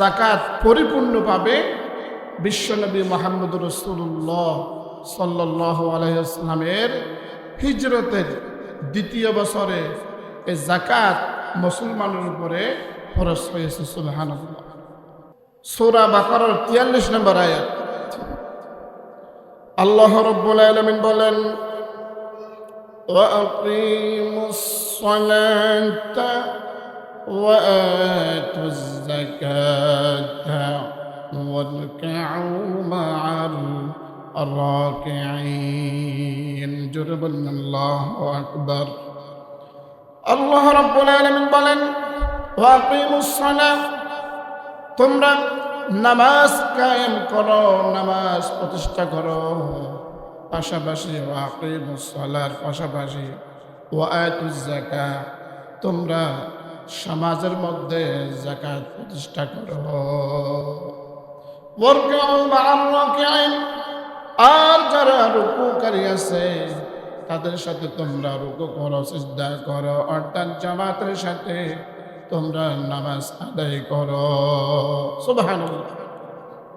যাকাত পরিপূর্ণভাবে বিশ্বনবী মুহাম্মদ রাসূলুল্লাহ সাল্লাল্লাহু আলাইহি ওয়াসাল্লামের হিজরতের দ্বিতীয় বছরে এই যাকাত মুসলমানের উপরে ফরজ হয়েছে। সুবহানাল্লাহ। সূরা বাকারার 43 নম্বর আয়াত আল্লাহ রাব্বুল আলামিন বলেন, ওয়া আকিমুস সালাতা ওয়া আতুজ যাকাতা ওয়ারকাউ মা'আর রাকিঈন। জোরে বলেন আল্লাহু আকবার। আল্লাহ রাব্বুল আলামিন বলেন, ওয়া আকিমুস সালাত, তোমরা নামাজ কায়েম করো, নামাজ প্রতিষ্ঠা করো, পাশাপাশি ওয়া আকিমুস সালার পাশাপাশি ওয়া আতুজ যাকাত, তোমরা সমাজের মধ্যে যাকাত প্রতিষ্ঠা করো। ওয়ারকাউ মা'আর রাকিঈন, আর যারা রুকুকারী আছে তাদের সাথে তোমরা রুকু করো, সিজদা করো, অর্থাৎ জামাতের সাথে তোমরা নামাজ আদায় করো। সুবহানাল্লাহ।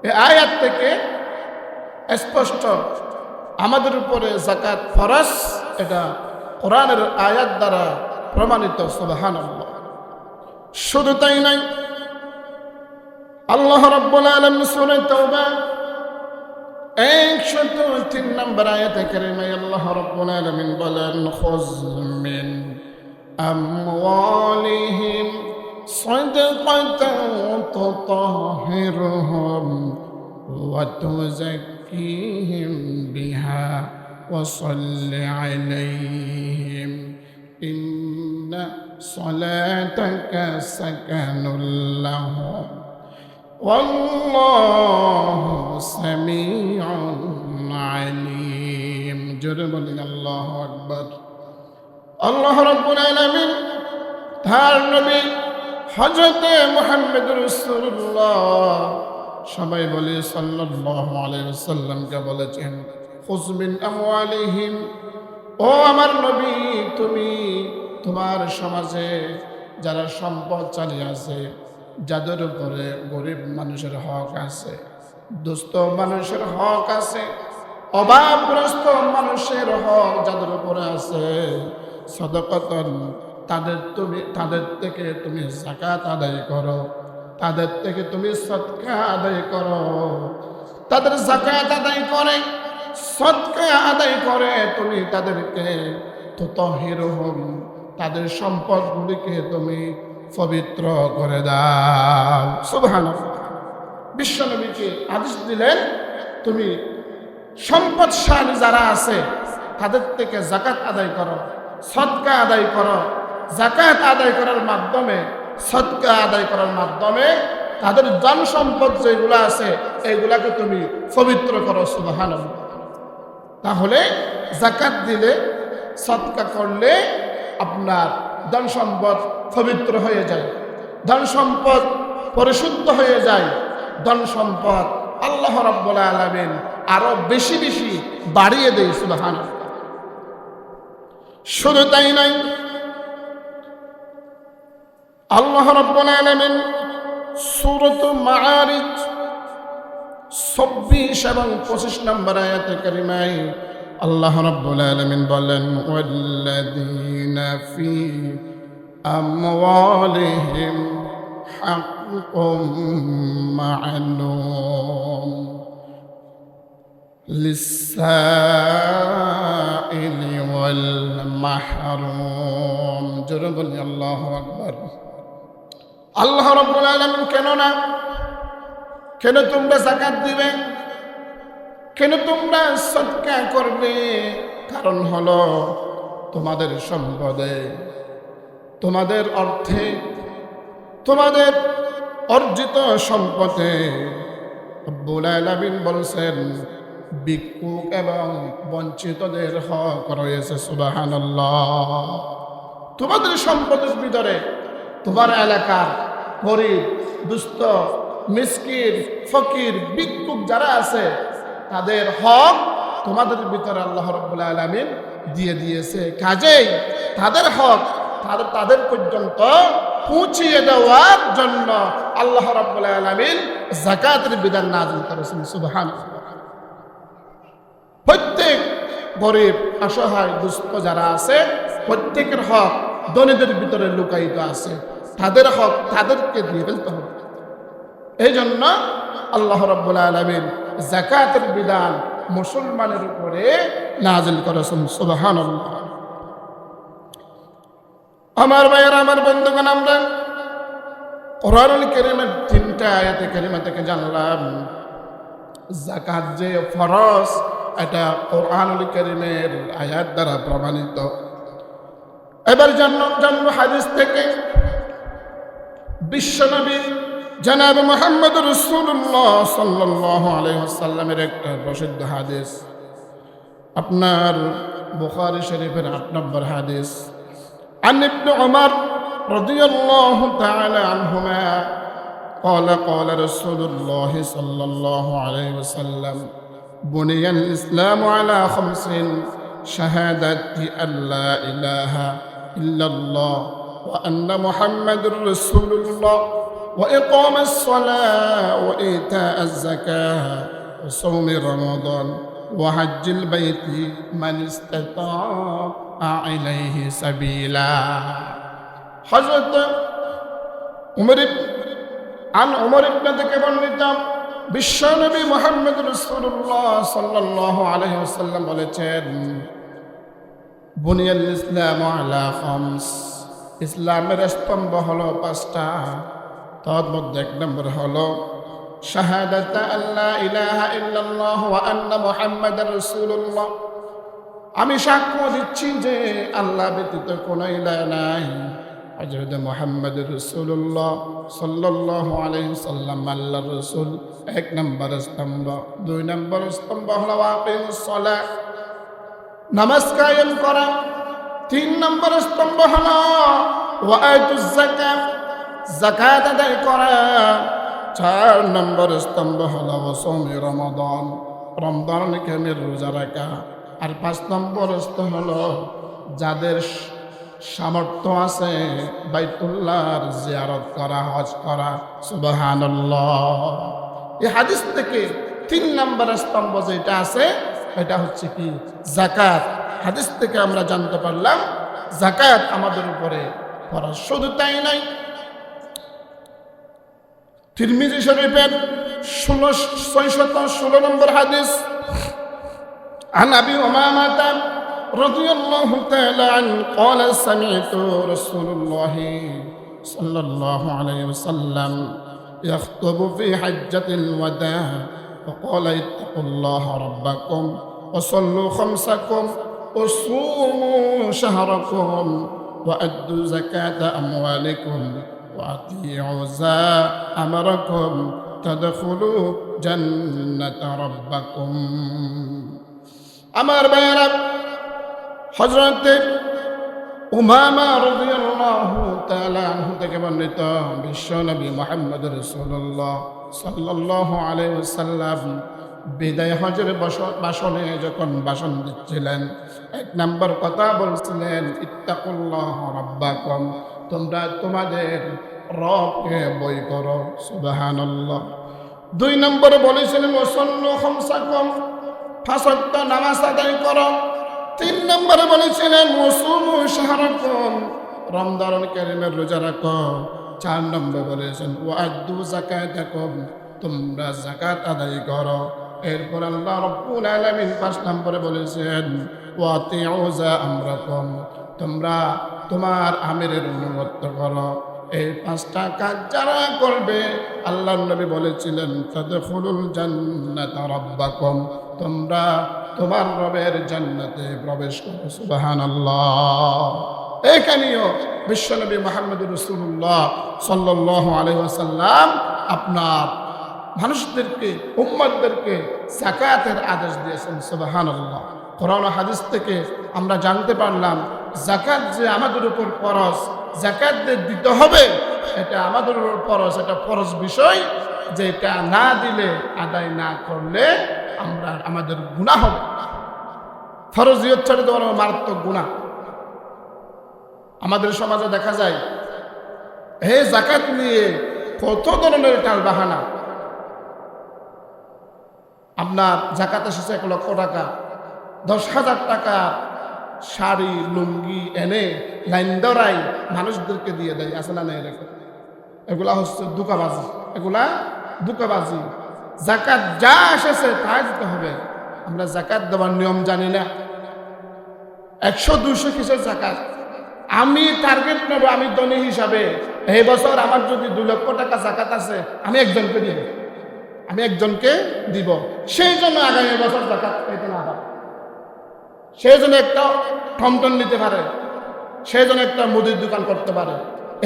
এই আয়াত থেকে স্পষ্ট আমাদের উপরে যাকাত ফরজ, এটা কোরআনের আয়াত দ্বারা প্রমাণিত। সুবহানাল্লাহ। শুধু তাই নাই, আল্লাহ রাব্বুল আলামিন সূরা তাওবা 103 নম্বর আয়াতে কারিমায় আল্লাহ রাব্বুল আলামিন বলেন, খুয মিন আমওয়ালিহিম সাদাকাতান তুতাহহিরুহুম ওয়া তুযাক্কিহিম বিহা ওয়া সাল্লি আলাইহিম ইন্না সালাতাকা সাকানুল লাহুম ওয়াল্লাহু সামিউন আলিম। জোরে বলেন আল্লাহু আকবার। আল্লাহ রাব্বুল আলামিন তার নবী হযরত মুহাম্মদ রাসূলুল্লাহ, সবাই বলে সাল্লাল্লাহু আলাইহি ওয়াসাল্লামকে বলেছেন, খুয মিন আমওয়ালিহিম, ও আমার নবী, তুমি তোমার সমাজে যারা সম্পদশালী আছে, যাদের উপরে গরিব মানুষের হক আছে, দুস্থ মানুষের হক আছে, অভাবগ্রস্ত মানুষের হক যাদের উপরে আছে, সাদাকাতান, তাদের থেকে তুমি যাকাত আদায় করো, তাদের থেকে তুমি সদকা আদায় করো। তাদের যাকাত আদায় করে, সদকা আদায় করে তুমি তাদেরকে তুতাহহিরুহুম, তাদের সম্পদগুলিকে তুমি পবিত্র করে দাও। সুবহানাল্লাহ। বিশ্বনবীকে আদেশ দিলেন, তুমি সম্পদশালী যারা আছে তাদের থেকে যাকাত আদায় করো, সদকা আদায় করো। যাকাত আদায় করার মাধ্যমে, সদকা আদায় করার মাধ্যমে তাদের ধন সম্পদ যেগুলো আছে এইগুলাকে তুমি পবিত্র করো। সুবহানাল্লাহ। তাহলে যাকাত দিলে, সদকা করলে আপনার ধন সম্পদ পবিত্র হয়ে যায়, ধন সম্পদ পরিশুদ্ধ হয়ে যায়, ধন সম্পদ আল্লাহ রাব্বুল আলামিন আরো বেশি বেশি বাড়িয়ে দেয়। সুবহানাল্লাহ। শুধু তাই নাই, আল্লাহ রাব্বুল আলামিন সূরাত মাআরিজ 26 এবং 25 নম্বর আয়াতে কারিমায় আল্লাহ রাব্বুল আলামিন বলেন, ওয়াল্লাযীনা ফি আমওয়ালিহিম হাক্কুম মা'লুম লিস-সাইলি ওয়াল মাহরুম। জোরে বলি আল্লাহু আকবার। আল্লাহ রাব্বুল আলামিন কেন তোমরা যাকাত দিবে, কেন তোমরা সদকা করবে? কারণ হলো তোমাদের সম্পদে, তোমাদের অর্থে, তোমাদের অর্জিত সম্পদে রব্বুল আলামিন বলছেন ভিক্ষুক এবং বঞ্চিতদের হক রয়েছে। সুবহানাল্লাহ। তোমাদের সম্পদের ভিতরে তোমার এলাকার গরিব, দুস্থ, মিসকিন, ফকির, ভিক্ষুক যারা আছে তাদের হক তোমাদের ভিতরে আল্লাহ রাব্বুল আলামিন দিয়ে দিয়েছে। কাজেই তাদের হক তাদের পর্যন্ত পৌঁছিয়ে দেওয়ার জন্য আল্লাহ রাব্বুল আলামিন যাকাতের বিধান নাযিল করেছেন। সুবহানাল্লাহ। প্রত্যেক গরিব, অসহায়, দুস্থ যারা আছে প্রত্যেকের হক ধনীদের ভিতরে লুকায়িত আছে, তাদের হক তাদেরকে দিয়ে ফেলতে হবে। এই জন্য আল্লাহ রাব্বুল আলামিন যাকাতের বিধান মুসলমানের উপরে নাযিল করেছেন। সুবহানাল্লাহ। আমার ভাইয়েরা, আমার বন্ধুগণ, আমরা কোরআনুল কারীমের 3টা আয়াতে কারিমা থেকে জানলাম যাকাত যে ফরজ, এটা কোরআনুল কারীমের আয়াত দ্বারা প্রমাণিত। এবার জানবো হাদিস থেকে বিশ্বনবী জনাব মুহাম্মদ রাসূলুল্লাহ সাল্লাল্লাহু আলাইহি ওয়াসাল্লামের একটা প্রসিদ্ধ হাদিস, আপনার বুখারী শরীফের 8 নম্বর হাদিস। عن ابن عمر رضي الله تعالى عنهما قال قال رسول الله صلى الله عليه وسلم بني الإسلام على 5: شهادة أن لا إله إلا الله وأن محمد رسول الله وإقام الصلاة وإيتاء الزكاة وصوم رمضان وحج البيت من استطاع إليه سبيلا. حضرت عمر بن থেকে বর্ণিত বিশ্বনবী মুহাম্মদ রাসূলুল্লাহ সাল্লাল্লাহু আলাইহি ওয়াসাল্লাম বলেছেন, বুনিয়াল ইসলামু আলা 5, ইসলামের স্তম্ভ হলো 5টা। তার মধ্যে 1 নম্বর হলো শাহাদাত আল্লা ইলাহা ইল্লাল্লাহ ওয়া আন্না মুহাম্মাদার রাসূলুল্লাহ, আমি সাক্ষ্য দিচ্ছি যে আল্লাহ ব্যতীত কোনো ইলাহ নাই, হযরত মুহাম্মদ রাসূলুল্লাহ সাল্লাল্লাহু আলাইহি সাল্লাম আল্লাহর রাসূল। 1 নম্বর স্তম্ভ। 2 নম্বর স্তম্ভ হলো ওয়াকিমুস সালাহ, নামাজ কায়েম করা। 3 নম্বর স্তম্ভ হলো ওয়াআতুজ যাকাত, যাকাত আদায় করা। 4 নম্বর স্তম্ভ হলো ওয়াসৌমি রমাদান, রমজানকে রোজা রাখা। আর 5 নম্বর স্তম্ভ হলো যাদের সামর্থ্য আছে বাইতুল্লাহর জিয়ারত করা, হজ করা। সুবহানাল্লাহ। এই হাদিস থেকে 3 নম্বর স্তম্ভ যেটা আছে এটা হচ্ছে কি যাকাত। হাদিস থেকে আমরা জানতে পারলাম যাকাত আমাদের উপরে ফরজ। শুধু তাই নাই, তিরমিজি শরীফের 616 নম্বর হাদিস, عن أبي أمامة رضي الله تعالى عنه قال سمعت رسول الله صلى الله عليه وسلم يخطب في حجة الوداع فقال اتقوا الله ربكم وصلوا 5كم وصوموا شهركم وأدوا زكاة أموالكم وأطيعوا ذا أمركم تدخلوا جنة ربكم. আমার ভাইয়েরা, হযরত উমামা রাদিয়াল্লাহু তাআলা আনহু থেকে বর্ণিত বিশ্বনবী মুহাম্মদ রাসূলুল্লাহ সাল্লাল্লাহু আলাইহি ওয়াসাল্লাম বিদায় হজের ভাষণে যখন ভাষণ দিচ্ছিলেন 1 নম্বর কথা বলছিলেন ইত্তাকুল্লাহ রাব্বাকুম, তোমরা তোমাদের রবকে ভয় করো। সুবহানাল্লাহ। 2 নম্বরে বলেছিলেন ওয়াসাল্লু 5কাম, 5 ওয়াক্ত নামাজ আদায় করো। 3 নম্বরে বলেছিলেন ওয়াসুমু শাহরাকুম, রমজানুল কারীমের রোজা রাখো। 4 নম্বরে বলেছেন ওয়াআদ্দু যাকাতাকুম, তোমরা যাকাত আদায় করো। এরপর আল্লাহ রাব্বুল আলামিন 5 নম্বরে বলেছেন ওয়াতিউ যা আমরাকুম, তোমরা তোমার আমিরের অনুগত্য করো। এই 5টা কাজ যারা করবে আল্লাহর নবী বলেছিলেন তাদখুলুল জান্নাতা রাব্বাকুম, তোমরা তোমার রবের জান্নাতে প্রবেশ করো। সুবহানাল্লাহ। এখানেও বিশ্বনবী মুহাম্মদ রাসূলুল্লাহ সাল্লাল্লাহু আলাইহি ওয়াসাল্লাম আপনার মানুষদেরকে, উম্মতদেরকে যাকাতের আদেশ দিয়েছেন। সুবহানাল্লাহ। কোরআন ও হাদিস থেকে আমরা জানতে পারলাম যাকাত যে আমাদের উপর ফরজ, যাকাত দিতে হবে, এটা আমাদের উপর ফরজ, এটা ফরজ বিষয়, যে এটা না দিলে, আদায় না করলে আমাদের গুনাহ হবে। ফরজিয়ত ছেড়ে দেওয়ার মারাত্মক গুনাহ। আমাদের সমাজে দেখা যায় এই জাকাত নিয়ে কত ধরনের টাল বাহানা। আপনার জাকাত এসেছে 1 লক্ষ টাকা, 10,000 টাকা শাড়ি লুঙ্গি এনে লাইন ধরাই মানুষদেরকে দিয়ে দেয়, আছে না? এরকম এগুলা হচ্ছে ধোঁকাবাজি, এগুলা ধোঁকাবাজি। জাকাত যা এসেছে তাই দিতে হবে। আমরা জাকাত দেওয়ার নিয়ম জানি না। 100-200 কিসের জাকাত? আমি টার্গেট নেব, আমি ধনী হিসাবে এই বছর আমার যদি 2 লক্ষ টাকা জাকাত আছে, আমি একজনকে দিব। সেই জন্য আগামী বছর জাকাত পেতে না পারে, সেই জন্য একটা টমটম নিতে পারে, সেই জন্য একটা মুদির দোকান করতে পারে।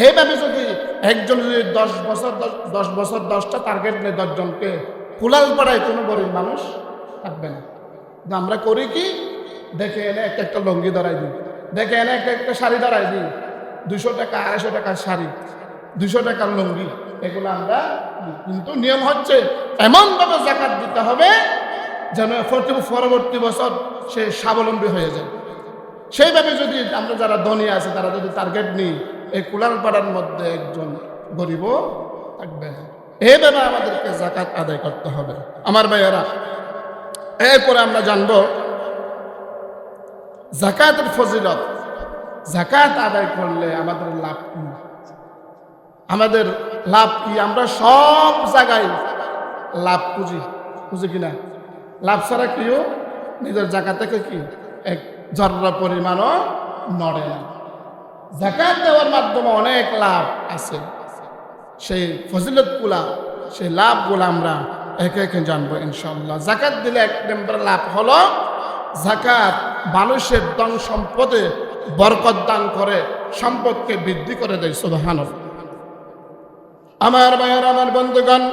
এইভাবে যদি একজন যদি 10 বছর 10টা টার্গেট নেয়, 10 জনকে কুলাল পাড়ায় কোনো গরিব মানুষ থাকবে না। আমরা করি কি, দেখে এনে একটা লুঙ্গি ধরাই দিই, দেখে এনে একটা শাড়ি ধরাই দিই, 200 টাকা 250 টাকার শাড়ি, 200 টাকার লুঙ্গি, এগুলো আমরা। কিন্তু নিয়ম হচ্ছে এমনভাবে জাকাত দিতে হবে যেন পরবর্তী বছর সে স্বাবলম্বী হয়ে যায়। সেইভাবে যদি আমরা যারা ধনী আছে তারা যদি টার্গেট নিই, এই কুলালপাড়ার মধ্যে একজন গরিবও থাকবে না। এইভাবে আমাদেরকে জাকাত আদায় করতে হবে আমার ভাইয়েরা। এরপরে আমরা জানব জাকাতের ফজিলত। জাকাত আদায় করলে আমাদের লাভ কি? আমাদের লাভ কি? আমরা সব জায়গায় লাভ খুঁজি কিনা? লাভ ছাড়া কেউ নিজের জাকাত থেকে কি এক জর্রা পরিমাণও নড়ে না। জাকাত দেওয়ার মাধ্যমে অনেক লাভ আছে। সেই ফজিলতগুলা, সেই লাভগুলো আমরা একে একে জানবো ইনশাআল্লাহ। জাকাত দিলে 1 নম্বর লাভ হলো জাকাত মানুষের ধন সম্পদে বরকত দান করে, সম্পদকে বৃদ্ধি করে দেয়। সুবহানাল্লাহ। আমার ভাইয়েরা, আমার বন্ধুগণ,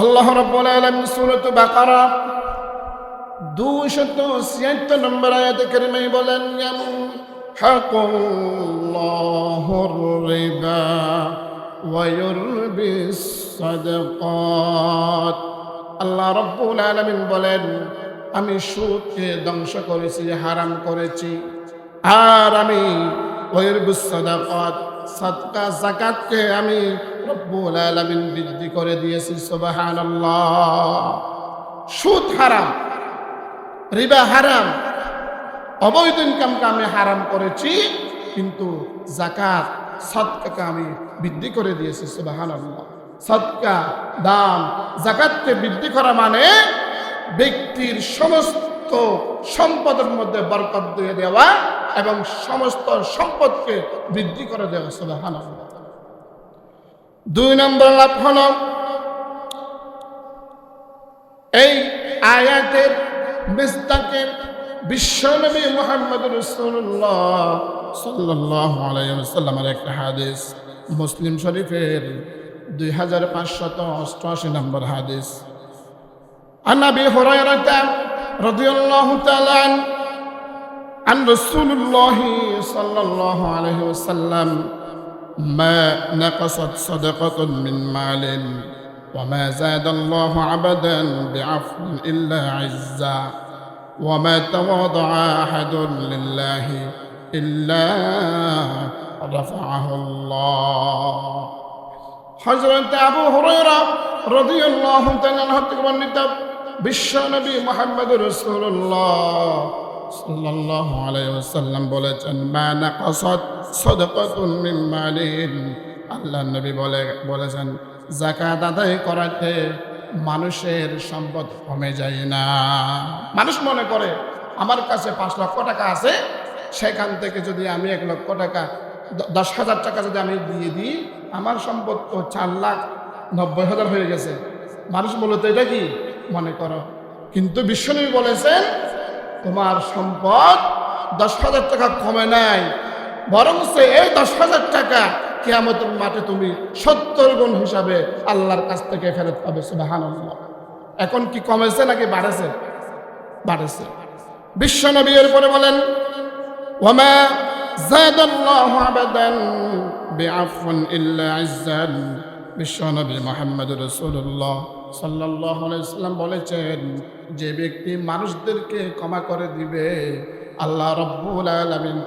আল্লাহ রাব্বুল আলামিন সূরা বাকারা 276 নম্বর আয়াতে কারিমায় বলেন, ইয়ামহাকুল্লাহুর রিবা ওয়া ইউরবিস সাদাকাত। আল্লাহ রাব্বুল আলামিন বলেন, আমি সুদকে ধ্বংস করেছি, হারাম করেছি, আর আমি ওয়া ইউরবিস সাদাকাত, সাদকা যাকাতকে আমি রব্বুল আলামিন বৃদ্ধি করে দিয়েছি। সুবহানাল্লাহ। সুদ হারাম, রিবা হারাম, অবৈধ ইনকামকে আমি হারাম করেছি, কিন্তু জাকাত সাদকাকে আমি বৃদ্ধি করে দিয়েছি। সুবহানাল্লাহ। সাদকা, দান, জাকাতকে বৃদ্ধি করা মানে ব্যক্তির সমস্ত সম্পদের মধ্যে বরকত দিয়ে দেওয়া এবং সমস্ত সম্পদকে বৃদ্ধি করে দেওয়া। সুবহানাল্লাহ। 2 নম্বর লাভ হলো এই আয়াতের মিসদাকে বিশ্বনবী মুহাম্মদ রাসূলুল্লাহ সাল্লাল্লাহু আলাইহি ওয়াসাল্লামের একটা হাদিস, মুসলিম শরীফের 2588 নম্বর হাদিস। আন আবি হুরায়রা রাদিয়াল্লাহু তাআলা আন রাসূলুল্লাহ সাল্লাল্লাহু আলাইহি ওয়াসাল্লাম মা নাকাসাত সাদাকাতুন মিন মালিন ওয়া মা যাদাল্লাহু আবাদান বিআফওin ইল্লা ইজ্জা ওয়া মা তাওয়াদাআ আহাদুন লিল্লাহি ইল্লা রাফাআহু আল্লাহ। হযরত আবু হুরায়রা রাদিয়াল্লাহু তাআলা হতে বর্ণিত বিশ্বনবী মুহাম্মদুর রাসূলুল্লাহ সাল্লাল্লাহু আলাইহি ওয়াসাল্লাম বলেছেন, মা নাকাসাত সাদাকাতুন মিন মালিন, আল্লাহর নবী বলেছেন যাকাত আদায় করাতে মানুষের সম্পদ কমে যায় না। মানুষ মনে করে আমার কাছে 5 লক্ষ টাকা আছে, সেখান থেকে যদি আমি 1 লক্ষ টাকা 10,000 টাকা যদি আমি দিয়ে দিই, আমার সম্পদ তো 4,90,000 হয়ে গেছে। মানুষ মূলত এটা কি মনে করো, কিন্তু বিশ্বনবী বলেছেন তোমার সম্পদ 10,000 টাকা কমে নাই, বরং এই 10,000 টাকা কিয়ামতের মাঠে তুমি 70 গুণ হিসাবে আল্লাহর কাছ থেকে ফেরত পাবে। সুবহানাল্লাহ। এখন কি কমেছে নাকি বাড়েছে? বাড়েছে। বিশ্বনবী এর পরে বলেন, ওয়ামা যাদাল্লাহু আবাদান বিআফওin ইল্লা ইজ্জান। বিশ্বনবী মুহাম্মদ রাসূলুল্লাহ সাল্লাল্লাহু আলাইহি ওয়াসাল্লাম বলেছেন, যে ব্যক্তি মানুষদেরকে ক্ষমা করে দিবে, আল্লাহ রাব্বুল আলামিন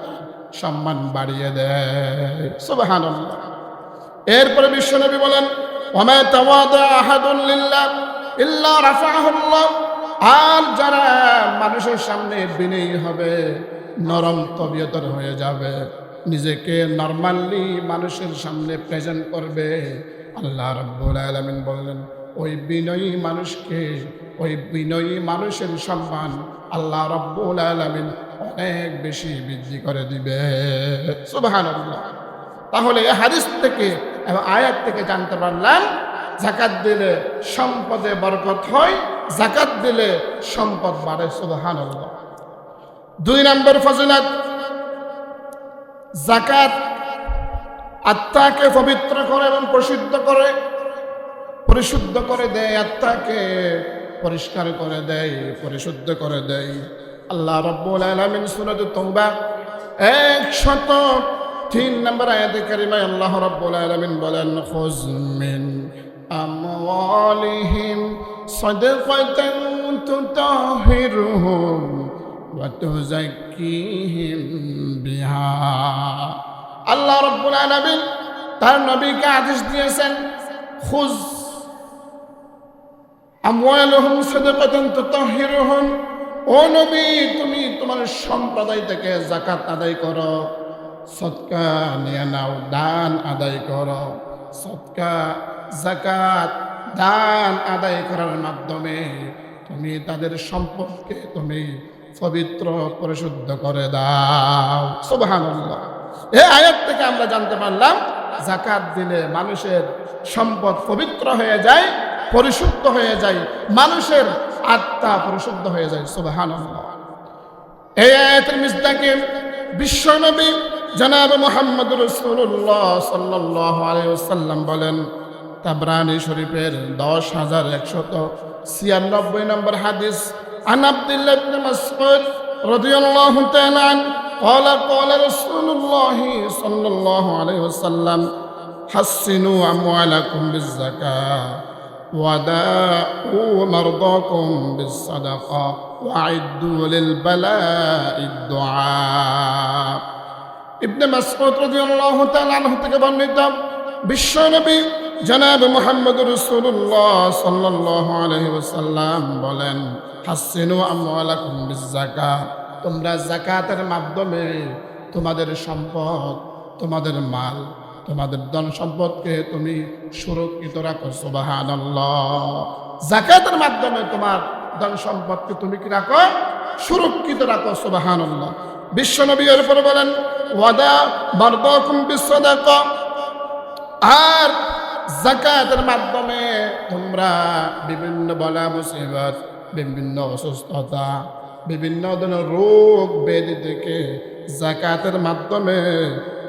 সম্মান বাড়িয়ে দেয়। সুবহানাল্লাহ। এরপরে বিশ্বনবী বলেন, ওয়া তাওয়াদা আহাদুন লিল্লাহ ইল্লা রাফাহুল্লাহ। আর যারা মানুষের সামনে বিনয়ী হবে, নরম তবিয়তের হয়ে যাবে, নিজেকে নরমালি মানুষের সামনে প্রেজেন্ট করবে, আল্লাহ রাব্বুল আলামিন বললেন ওই বিনয়ী মানুষকে, ওই বিনয়ী মানুষের সম্মান আল্লাহ রাব্বুল আলামিন অনেক বেশি বৃদ্ধি করে দিবে। সুবহানাল্লাহ। তাহলে এই হাদিস থেকে এবং আয়াত থেকে জানতে পারলাম যাকাত দিলে সম্পদে বরকত হয়, যাকাত দিলে সম্পদ বাড়ে। সুবহানাল্লাহ। 2 নম্বর ফজিলত, যাকাত আত্মাকে পবিত্র করে এবং পরিশুদ্ধ করে দেয়, আত্মাকে পরিষ্কার করে দেয়, পরিশুদ্ধ করে দেয়। আল্লাহ রাব্বুল আলামিন সূরা তাওবা 103 নম্বর আয়াতে কারিমায় আল্লাহ রাব্বুল আলামিন বলেন, খুয মিন আমওয়ালিহিম সাদাকাতান তুতাহিরুহুম ওয়া তুযাক্কিহিম বিহা। আল্লাহ রাব্বুল আলামিন তার নবীকে আদেশ দিয়েছেন, খুয আমওয়ালুহুম সাদাকাতান তুতাহিরুহুম, ও নবী তুমি তোমার সম্প্রদায় থেকে যাকাত আদায় করো, সদকা নিয়ে নাও, দান আদায় করো। সদকা, যাকাত, দান আদায় করার মাধ্যমে তুমি তাদের সম্পদকে তুমি পবিত্র পরিশুদ্ধ করে দাও। সুবহানাল্লাহ। এই আয়াত থেকে আমরা জানতে পারলাম যাকাত দিলে মানুষের সম্পদ পবিত্র হয়ে যায়, পরিশুদ্ধ হয়ে যায়, মানুষের আত্মা পরিশুদ্ধ হয়ে যায়। সুবহানাল্লাহ। এই আয়াতের মিসদাকে বিশ্বনবী জনাব মুহাম্মদ রাসূলুল্লাহ সাল্লাল্লাহু আলাইহি ওয়াসাল্লাম বলেন, তাবরানী শরীফের 10196 নম্বর হাদিস, আন আব্দুল্লাহ ইবনে মাসউদ রাদিয়াল্লাহু তাআলা আনহু قال قال رسول الله صلى الله عليه وسلم حسنوا أموالكم بالزكاة وداءوا مرضاكم بالصدقة وأعدوا للبلاء الدعاء। ইবনে মাসউদ রাদিয়াল্লাহু তাআলা আনহু থেকে বর্ণিত বিশ্বনবী জনাব মুহাম্মদ রাসূলুল্লাহ সাল্লাল্লাহু আলাইহি ওয়াসাল্লাম বলেন, হাসিনু আমওয়ালাকুম বিযাকাত, তোমরা যাকাতের মাধ্যমে তোমাদের সম্পদ, তোমাদের মাল, তোমাদের ধন সম্পদকে তুমি সুরক্ষিত রাখো। সুবহানাল্লাহ। যাকাতের মাধ্যমে তোমার ধন সম্পদকে তুমি কি রাখো? সুরক্ষিত রাখো। সুবহানাল্লাহ। বিশ্বনবী এর পরে বলেন, ওয়াদা মারদাকুম বিসসাদাকা, আর যাকাতের মাধ্যমে তোমরা বিভিন্ন বলা মুসিবত, বিভিন্ন অসুস্থতা, বিভিন্ন ধরনের রোগ ব্যাধি থেকে যাকাতের মাধ্যমে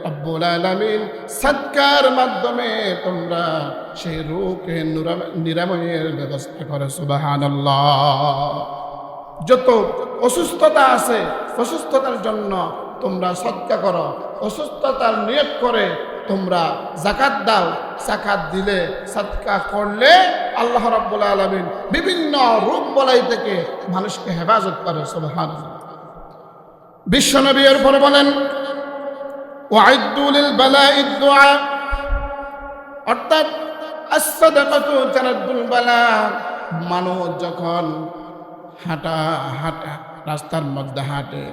রব্বুল আলামিন সাদকার মাধ্যমে তোমরা সেই রোগকে নিরাময়ের ব্যবস্থা করে। সুবহানাল্লাহ। যত অসুস্থতা আছে, অসুস্থতার জন্য তোমরা সদকা করো, অসুস্থতার নিয়ত করে তোমরা যাকাত দাও। যাকাত দিলে, সদকা করলে আল্লাহ রাব্বুল আলামিন বিভিন্ন রোগ বলাই থেকে মানুষকে হেফাজত করে। সুবহানাল্লাহ। বিশ্বনবী এর পরে বলেন, ওয়াইদ্দু লিল বালাইদ দুআ, অর্থাৎ as-সাদাকাতু তারাদ্দুল বালা। মানুষ যখন হাঁটা রাস্তার মধ্যে হাঁটে,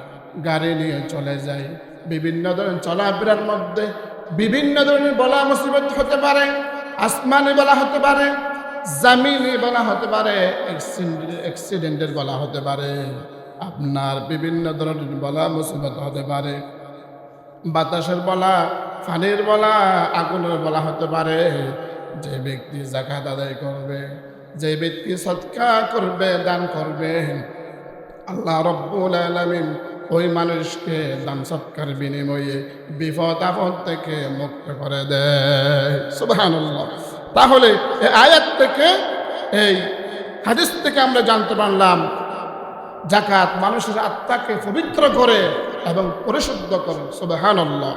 গাড়ি নিয়ে চলে যায়, বিভিন্ন ধরনের চলাফেরার মধ্যে বিভিন্ন ধরনের বলা মুসিবত হতে পারে, আসমানি বলা হতে পারে, জামিনি বলা হতে পারে, অ্যাক্সিডেন্টের বলা হতে পারে, আপনার বিভিন্ন ধরনের বলা মুসিবত হতে পারে, বাতাসের বলা, পানির বলা, আগুনের বলা হতে পারে। যে ব্যক্তি যাকাত আদায় করবে, যে ব্যক্তি সদকা করবে, দান করবে, আল্লাহ রাব্বুল আলামিন ওই মানুষকে দান সৎকার বিনিময়ে বিপদ আপদ থেকে মুক্ত করে দেয়। সুবহানাল্লাহ। তাহলে এই আয়াত থেকে, এই হাদিস থেকে আমরা জানতে পারলাম যাকাত মানুষের আত্মাকে পবিত্র করে এবং পরিশুদ্ধ করে। সুবহানাল্লাহ।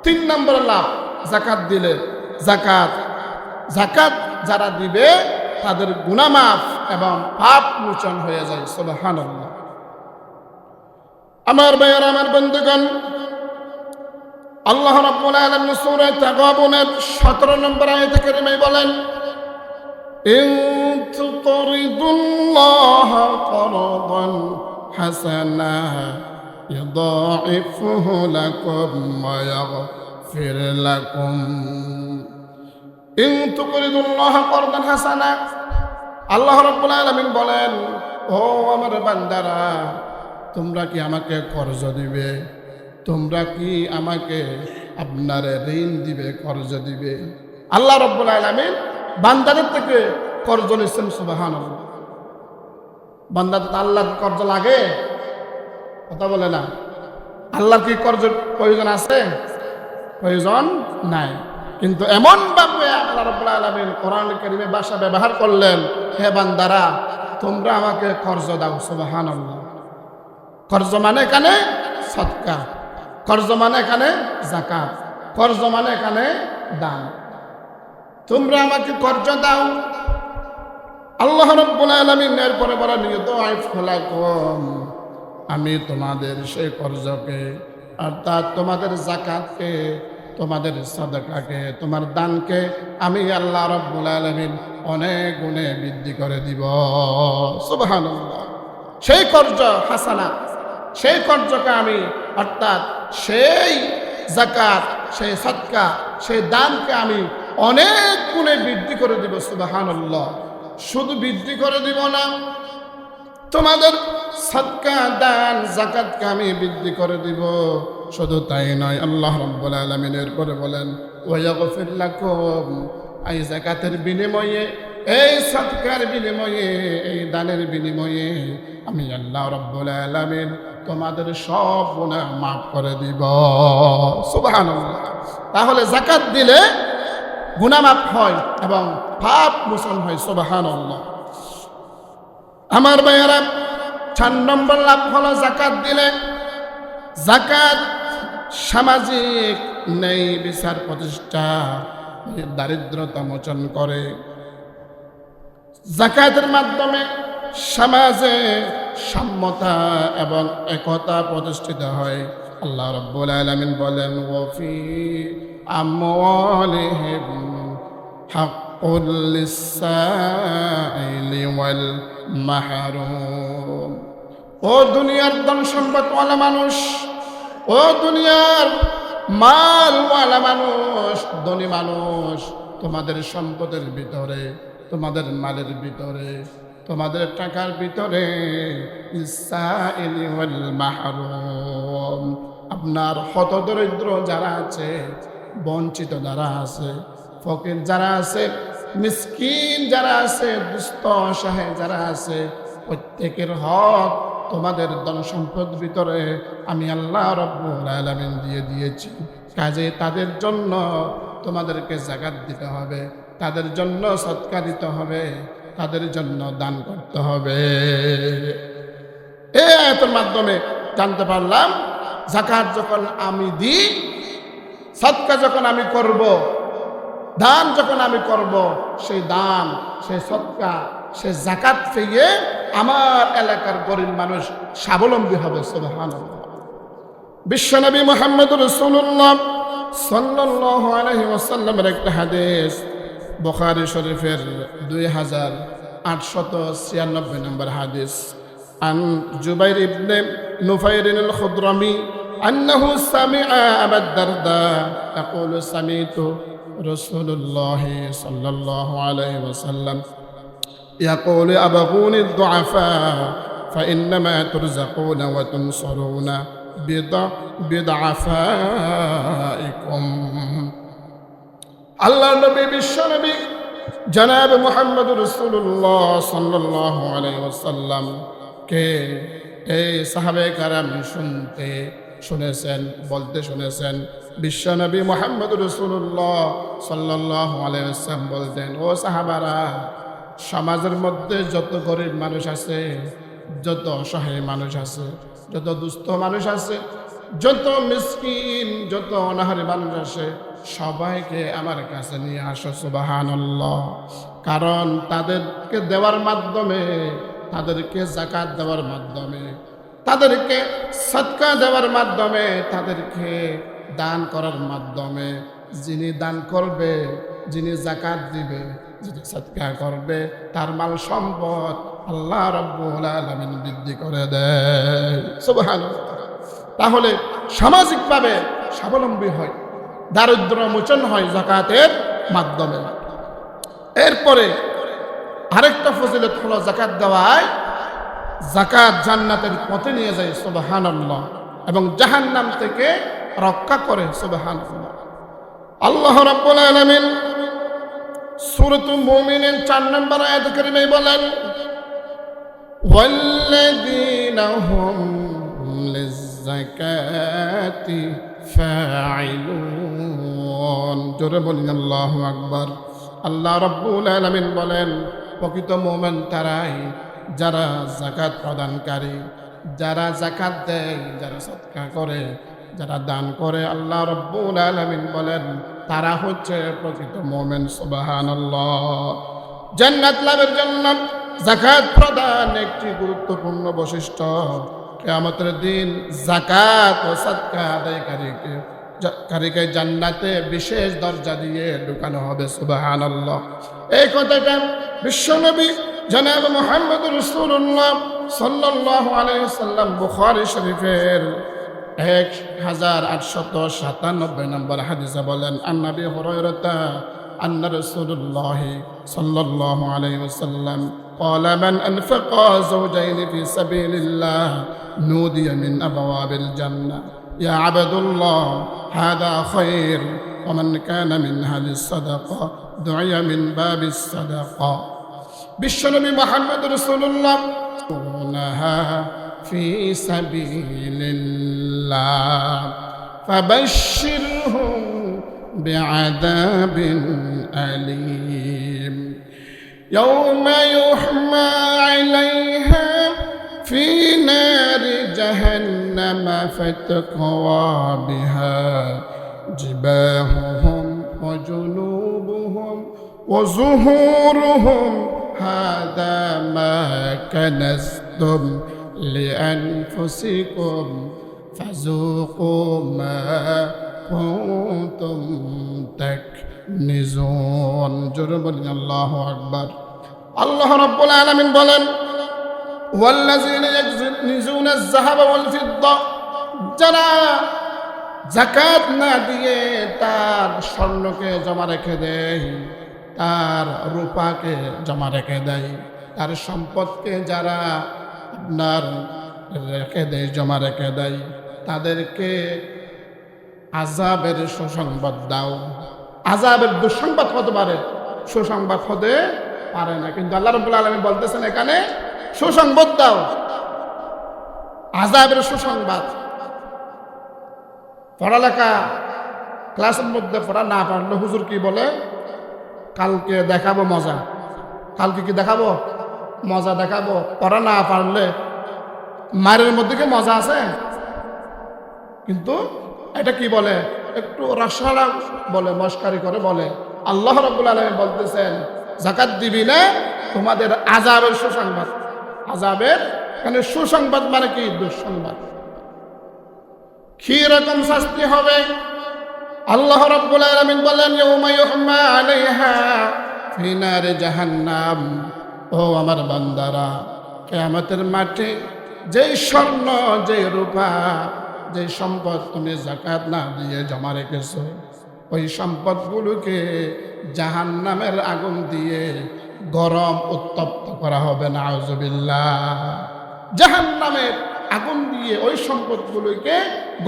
3 নম্বর লাভ যাকাত দিলে, যাকাত যারা দিবে তাদের গুনাহ মাফ এবং পাপ মোচন হয়ে যায়। সুবহানাল্লাহ। আমার ভাইয়েরা, আমার বন্ধুগণ, আল্লাহ রাব্বুল আলামিন সূরা তাগাবুনের 17 নম্বর আয়াতে কারিমায় বলেন, ইন তুকরিদুল্লাহা করদান হাসানা ইউদাইফুহু লাকুম ওয়া ইয়াগফির লাকুম। ইন তুকরিদুল্লাহা করদান হাসানা, আল্লাহ রাব্বুল আলামিন বলেন, ও আমার বান্দারা, তোমরা কি আমাকে কর্জ দিবে? তোমরা কি আমাকে আপনার ঋণ দিবে, কর্জ দিবে? আল্লাহ রাব্বুল আলামিন বান্দাদের থেকে কর্জ নিচ্ছেন। সুবহানাল্লাহ। বান্দাদের আল্লাহর কর্জ লাগে? কথা বলে না। আল্লাহর কি কর্জের প্রয়োজন আছে? প্রয়োজন নাই। কিন্তু এমন ভাবে আল্লাহ রাব্বুল আলামিন কোরআন কারীমে ভাষা ব্যবহার করলেন, হে বান্দারা, তোমরা আমাকে কর্জ দাও। সুবহানাল্লাহ। কর্জ মানে এখানে সদকা, কর্জ মানে এখানে যাকাত, কর্জ মানে এখানে দান। তোমরা আমাকে কর্জ দাও। আল্লাহ রাব্বুল আলামিন এরপরে বলেন, ইউদাইফু লাকুম, আমি তোমাদের সেই কর্জকে, অর্থাৎ তোমাদের যাকাতকে, তোমাদের সাদাকাকে, তোমার দানকে আমি আল্লাহ রাব্বুল আলামিন অনেক গুণে বৃদ্ধি করে দিব। সুবহানাল্লাহ। সেই কর্জ হাসানা, সেই কর্জকে আমি, অর্থাৎ সেই যাকাত, সেই সদকা, সেই দানকে আমি অনেক গুণে বৃদ্ধি করে দিব। সুবহানাল্লাহ। শুধু বৃদ্ধি করে দিব না, তোমাদের সদকা, দান, যাকাতকে আমি বৃদ্ধি করে দিব। শুধু তাই নয়, আল্লাহ রাব্বুল আলামিন এরপরে বলেন, ওয়া ইয়াগফির লাকুম, এই যাকাতের বিনিময়ে, এই সদকার বিনিময়ে, এই দানের বিনিময়ে আমি আল্লাহ রাব্বুল আলামিন তোমাদের সব গুনাহ মাফ করে দিব। সুবহানাল্লাহ। তাহলে যাকাত দিলে গুনাহ মাফ হয় এবং পাপ মোচন হয়। সুবহানাল্লাহ। আমার ভাইয়েরা, 4 নম্বর লাভ হলো যাকাত দিলে। যাকাত সামাজিক ন্যায় বিচার প্রতিষ্ঠা, দারিদ্রতা মোচন করে। যাকাতের মাধ্যমে সমাজে সাম্যতা এবং একতা প্রতিষ্ঠিত হয়। আল্লাহ রাব্বুল আলামিন বলেন, ওয়াফি আমওয়ালিহিম হাক্কুল লিসাইলি ওয়াল মাহরুম। ও দুনিয়ার ধন সম্পদওয়ালা মানুষ, ও দুনিয়ার মালওয়ালা মানুষ, ধনী মানুষ, তোমাদের সম্পদের ভিতরে, তোমাদের মালের ভিতরে, তোমাদের টাকার ভিতরে লিসাইলি ওয়াল মাহরুম, আপনার হতদরিদ্র যারা আছে, বঞ্চিত যারা আছে, ফকির যারা আছে, মিসকিন যারা আছে, দুস্থ অসহায় যারা আছে, প্রত্যেকের হক তোমাদের ধন সম্পদ ভিতরে আমি আল্লাহ রাব্বুল আলামিন দিয়ে দিয়েছি। কাজে তাদের জন্য তোমাদেরকে যাকাত দিতে হবে, তাদের জন্য সদকা দিতে হবে, তাদের জন্য দান করতে হবে। এই আয়াতের মাধ্যমে জানতে পারলাম, যাকাত যখন আমি দিই, সদকা যখন আমি করব, দান যখন আমি করব, সেই দান, সেই সদকা, সেই যাকাত পেয়ে আমার এলাকার গরিব মানুষ স্বাবলম্বী হবে। সুবহানাল্লাহ। বিশ্বনবী মুহাম্মদুর রাসূলুল্লাহ সাল্লাল্লাহু আলাইহি ওয়াসাল্লামের একটা হাদিস, বুখারী শরীফের 2896 নম্বর হাদিস। আন জুবাইর ইবনে নুফাইর আল খুদরামি আন্নাহু সামিআ আবু দারদা ইয়াকুলু সামিতু রাসূলুল্লাহ সাল্লাল্লাহু আলাইহি ওয়াসাল্লাম يقول أبغون الضعفاء فإنما ترزقون وتنصرون بضعفائكم। আল্লাহ নবী, বিশ্ব নবী জনাব মুহাম্মদ রাসূলুল্লাহ সাল্লাল্লাহু আলাইহি ওয়াসাল্লাম কে এই সাহাবে কারাম বলতে শুনেছেন, বিশ্ব নবী মুহাম্মদ রাসূলুল্লাহ সাল্লাল্লাহু আলাইহি ওয়াসাল্লাম বলতেন, ও সাহাবারা, সমাজের মধ্যে যত গরিব মানুষ আছে, যত অসহায় মানুষ আছে, যত দুস্থ মানুষ আছে, যত মিসকিন, যত অনাহারী মানুষ আছে, সবাইকে আমার কাছে নিয়ে আসো। সুবহানাল্লাহ। কারণ তাদেরকে দেওয়ার মাধ্যমে, তাদেরকে যাকাত দেওয়ার মাধ্যমে, তাদেরকে সদকা দেওয়ার মাধ্যমে, তাদেরকে দান করার মাধ্যমে। যিনি দান করবে, যিনি যাকাত দিবে, যিনি সদকা করবে, তার মাল সম্পদ আল্লাহ রাব্বুল আলামিন বৃদ্ধি করে দেয়। সুবহানাল্লাহ। তাহলে সামাজিকভাবে স্বাবলম্বী হয়, দারিদ্র মোচন হয় যাকাতের মাধ্যমে। এরপরে আরেকটা ফজিলত হলো যাকাত দেওয়ায় যাকাত জান্নাতের পথে নিয়ে যায়। সুবহানাল্লাহ। এবং জাহান্নাম থেকে রক্ষা করে। সুবহানাল্লাহ। আল্লাহ রাব্বুল আলামিন সূরাতুল মুমিনের 4 নম্বর আয়াত কারিমে বলেন, ওয়াল্লাযীনা হুম লিয-যাকাতি ফাঈলুন। জোরে বলেন আল্লাহু আকবার। আল্লাহ রাব্বুল আলামিন বলেন, প্রকৃত মুমিন তারাই যারা যাকাত প্রদানকারী, যারা যাকাত দেয়, যারা সদকা করে, যারা দান করে। আল্লাহ রাব্বুল আলামিন বলেন তারা হচ্ছে প্রকৃত মুমিন। সুবহানাল্লাহ। জান্নাত লাভের জন্য যাকাত প্রদান একটি গুরুত্বপূর্ণ বৈশিষ্ট্য। কিয়ামতের দিন যাকাত ও সদকা আদায়কারীকে জান্নাতে বিশেষ দরজা দিয়ে ঢুকানো হবে। সুবহানাল্লাহ। এই কথাটা বিশ্বনবী জনাব মুহাম্মদ রাসূলুল্লাহ সাল্লাল্লাহু আলাইহি ওয়াসাল্লাম বুখারী শরীফের 1897 নম্বর হাদিসে বলেন, আন-নবী হুরায়রা আন্না রাসূলুল্লাহ সাল্লাল্লাহু আলাইহি ওয়াসাল্লাম قال من أنفق زوجين في سبيل الله نودي من أبواب الجنة يا عبد الله هذا خير ومن كان من أهل الصدقة دعي من باب الصدقة. বিশ্বনবী মুহাম্মদ রাসূলুল্লাহ في سبيل الله فبشرهم بعذاب أليم يوم يحمى عليها في نار جهنم فتقوى بها جباههم وجنوبهم وظهورهم هذا ما كنزتم لأنفسكم فذوقوا ما كنتم تكنزون. জোরে বলেন আল্লাহু আকবার। আল্লাহ রাব্বুল আলামিন বলেন, ওয়াল্লাযীনা ইয়াকনিজুনা আয-যাহাবা ওয়াল ফিদ্দা, যারা যাকাত না দিয়ে তার স্বর্ণকে জমা রেখে দেয়, তার রূপাকে জমা রেখে দেয়, তার সম্পদকে যারা আপনার রেখে দেয়, জমা রেখে দেয়, তাদেরকে আযাবের সুসংবাদ দাও। আযাবের দুঃসংবাদ হতে পারে, সুসংবাদ হতে পারে না, কিন্তু আল্লাহ রাব্বুল আলামিন বলতেছেন এখানে সুসংবাদ দাও, আযাবের সুসংবাদ। পড়ালেখা ক্লাসের মধ্যে পড়া না পারলে হুজুর কি বলে, কালকে দেখাবো মজা। কালকে কি দেখাবো? মজা দেখাবো। পড়া না পারলে মায়ের মধ্যে কি মজা আছে? কিন্তু এটা কি বলে, একটু রসালা বলে, মস্কারি করে বলে। আল্লাহ রাব্বুল আলামিন বলতেছেন যাকাত দিবি না, তোমাদের আযাবের সুসংবাদ। আযাবের মানে সুসংবাদ মানে কি? দুঃসংবাদ। কি রকম শাস্তি হবে? আল্লাহ রাব্বুল আলামিন বলেন, ইয়াউমা ইউহমা আলাইহা ফি নারি জাহান্নাম। ও আমার বান্দারা, কিয়ামতের মাঠে যেই স্বর্ণ, যেই রূপা, যে সম্পদ তুমি যাকাত না দিয়ে জমা রেখেছো, ওই সম্পদগুলোকে জাহান্নামের আগুন দিয়ে গরম উত্তপ্ত করা হবে। নাউযুবিল্লাহ। জাহান্নামের আগুন দিয়ে ওই সম্পদগুলোকে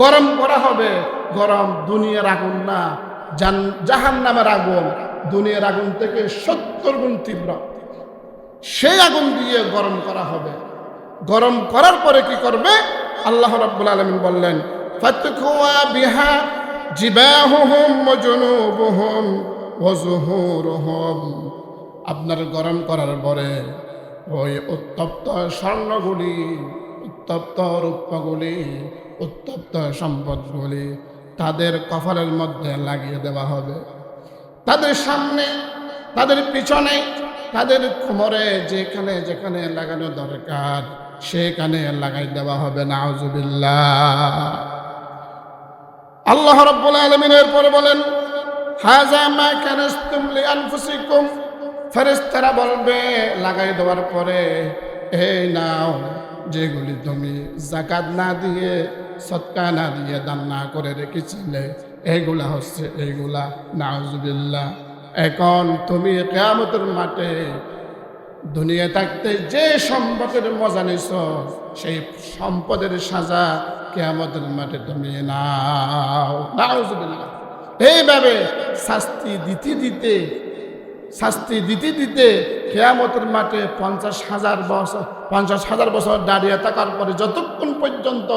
গরম করা হবে। গরম দুনিয়ার আগুন না, জাহান্নামের আগুন দুনিয়ার আগুন থেকে 70 গুণ তীব্র। সেই আগুন দিয়ে গরম করা হবে। গরম করার পরে কি করবে? আল্লাহ রাব্বুল আলামিন বললেন, ফাতকুয়া বিহা জিবাহুহুম ওয়া জুনুবুহুম ওয়া যুহুরুহুম। আপনার গরম করার পরে ওই উত্তপ্ত স্বর্ণগুলি, উত্তপ্ত রূপগুলি, উত্তপ্ত সম্পদগুলি তাদের কপালের মধ্যে লাগিয়ে দেওয়া হবে। তাদের সামনে, তাদের পিছনে, তাদের কোমরে যেখানে যেখানে লাগানো দরকার সেখানে লাগাই দেওয়া হবে। নাউযুবিল্লাহ। আল্লাহ রাব্বুল আলামিন এরপরে বলেন, হাযা মা কানাসতুম লিআনফুসিকুম, ফেরেশতারা বলবে লাগাই দেওয়ার পরে, এই নাও যেগুলি তুমি যাকাত না দিয়ে, সদকা না দিয়ে, দান না করে রেখেছিলে, এইগুলা হচ্ছে এইগুলা। নাউজুবিল্লাহ। এখন তুমি কিয়ামতের মাঠে দুনিয়া থাকতে যে সম্পদের মজা নিছ, সেই সম্পদের সাজা কিয়ামতের মাঠে তুমি নাও। নাউজুবিল্লাহ। এইভাবে শাস্তি দিতে দিতে কিয়ামতের মাঠে 50,000 বছর দাঁড়িয়ে থাকার পরে যতক্ষণ পর্যন্ত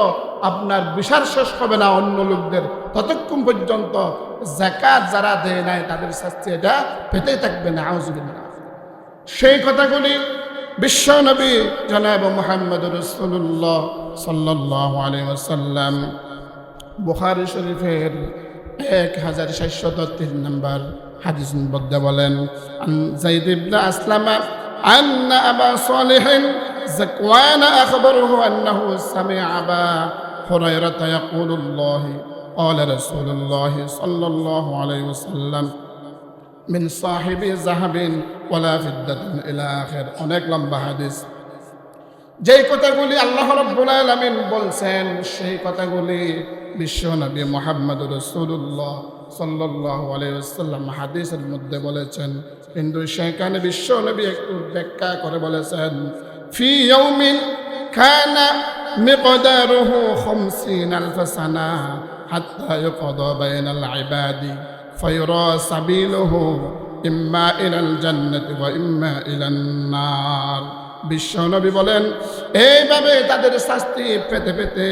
আপনার বিচার শেষ হবে না অন্য লোকদের, ততক্ষণ পর্যন্ত যাকাত যারা দেয় নাই তাদের শাস্তি এটা পেতেই থাকবে না। আউযুবিল্লাহ। সেই কথাগুলি বিশ্ব নবী জনাব মুহাম্মদ রাসূলুল্লাহ সাল্লাল্লাহু আলাইহি ওয়াসাল্লাম বুখারী শরীফের 1703 নম্বর হাদিস মধ্যে বলেন, আন যায়েদ ইবনে আসলামা আন্না আবা সালিহ যাকওয়ান আখবরহু আন্নাহু সামি'a আবা হুরায়রা ইয়াকুলুল্লাহ ক্বালা রাসূলুল্লাহ সাল্লাল্লাহু আলাইহি ওয়াসাল্লাম মিন সাহিবি যাহাবিন ওয়ালা ফিদ্দাতিন ইলা আখির। অনেক লম্বা হাদিস। যেই কথাগুলি আল্লাহ রাব্বুল আলামিন বলছেন, সেই কথাগুলি বিশ্ব নবী মুহাম্মদ রাসূলুল্লাহ সাল্লাল্লাহু আলাইহি ওয়াসাল্লাম হাদিসের মধ্যে বলেছেন, কিন্তু সেখানে বিশ্ব নবী একটু ব্যাখ্যা করে বলেছেন, ফি ইয়াউমিন কানা মিকদারুহু 50,000 সানা হাত্তা ইউকদা বাইনাল ইবাদি ফায়ুরা সাবিলুহু ইম্মা ইলাল জান্নাতি ওয়া ইম্মা ইলান নার। বিশ্ব নবী বলেন, এইভাবে তাদের শাস্তি পেতে পেতে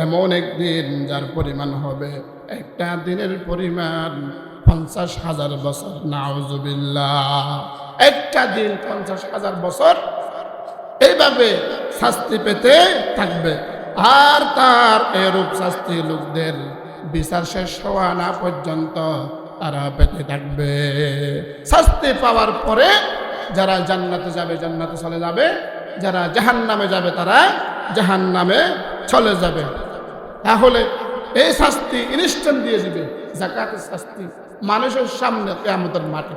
এমন একদিন যার পরিমাণ হবে একটা দিনের পরিমাণ 50,000 বছর। নাউজুবিল্লাহ। একটা দিন 50,000 বছর এইভাবে শাস্তি পেতে থাকবে। আর তার এরূপ শাস্তি লোকদের বিচার শেষ হওয়া না পর্যন্ত তারা পেতে থাকবে। শাস্তি পাওয়ার পরে যারা জান্নাতে যাবে জান্নাতে চলে যাবে, যারা জাহান্নামে যাবে তারা জাহান্নামে চলে যাবে। তাহলে এই শাস্তি ইনস্ট্যান্ট দিয়ে দিবে যাকাতের শাস্তি মানুষের সামনে কিয়ামতের মাঠে।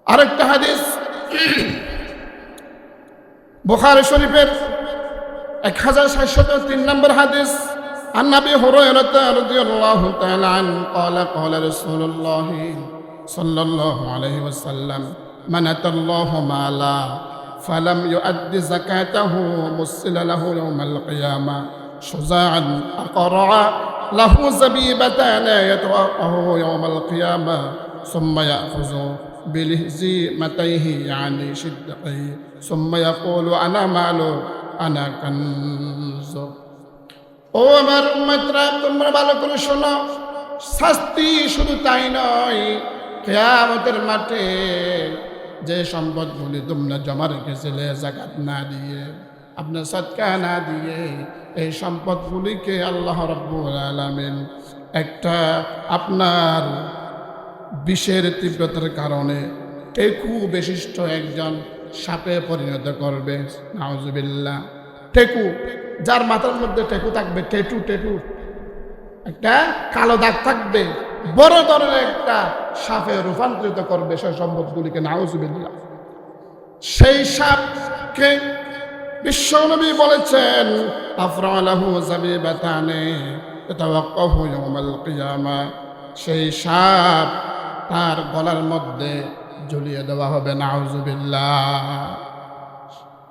আরেকটা হাদিস বুখারী শরীফের 1703 নম্বর হাদিস, عن أبي هريرة رضي الله تعالى عنه قال قال رسول الله صلى الله عليه وسلم من أتى الله مالا فلم يؤد زكاته مثل له يوم القيامة شجاعا أقرع له زبيبتان يتوقه يوم القيامة ثم يأخذ بلهزيمتيه يعني شدقه ثم يقول أنا مال أنا كنز। ও আমার উম্মতরা, তোমরা ভালো করে শোনো, শাস্তি শুধু তাই নয়, কিয়ামতের মাঠে যে সম্পদগুলি তোমরা জমা রেখেছিলে যাকাত না দিয়ে, আপনার সদকা না দিয়ে, এই সম্পদগুলিকে আল্লাহ রাব্বুল আলামিন একটা আপনার বিষের তীব্রতার কারণে টেকু বিশিষ্ট একজন সাপে পরিণত করবে। নাউজুবিল্লাহ। টেকু, যার মাথার মধ্যে টেকু থাকবে, টেটু একটা কালো দাগ থাকবে, বড় ধরনের একটা সাপে রূপান্তরিত করবে সেই সম্পদগুলিকে। নাউজুবিল্লাহ। সেই সাপকে বিশ্বনবী বলেছেন, আফরালাহু যাবিবাতানে তাওয়াক্কাহু ইয়াউমাল কিয়ামা, সেই সাপ তার গলার মধ্যে ঝুলিয়ে দেওয়া হবে। নাউজুবিল্লাহ।